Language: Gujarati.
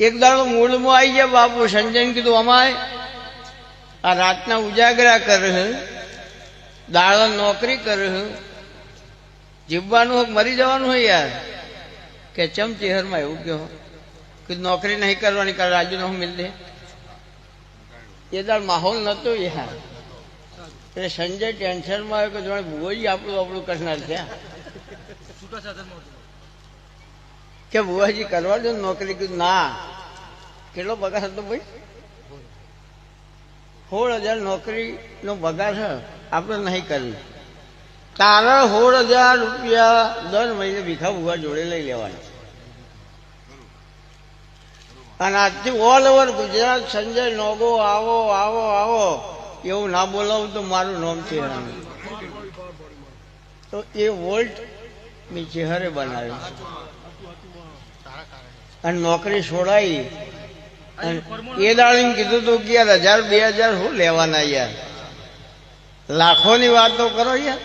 એક દાડો મૂળમાં આવી ગયા બાપુ સંજયને કીધું અમાય આ રાતના ઉજાગરા કરે, દાડા નોકરી કરે, જીવવાનું હોય મરી જવાનું હોય યાર કે ચમ ચેહરમાં એવું કહો કે નોકરી નહીં કરવાની, કાલ રાજીનામું મિલ દે. એ દાડ માહોલ નતો યાર. એટલે સંજય ટેન્શનમાં આવ્યો કે જોડે બુવાજી આપણું કરનાર છે કે બુવાજી કરવા દો નોકરી. કીધું ના. કેટલો પગાર હતો ભાઈ? 16,000 નોકરીનો પગાર છે, આપણે નહીં કરવી. તારા 16,000 રૂપિયા દર મહિને ભીખા બુવા જોડે લઈ લેવાના. અને આજથી all over Gujarat Sanjay no-go આવો આવો આવો એવું ના બોલાવું તો મારું નામ છે. તો એ વોલ્ટ મેં ચહેરે બનાવ્યો અને નોકરી છોડાઈ. એ દાડીને કીધું તું કે યાર 1,000 2,000 શું લેવાના યાર, લાખોની વાતો કરો યાર.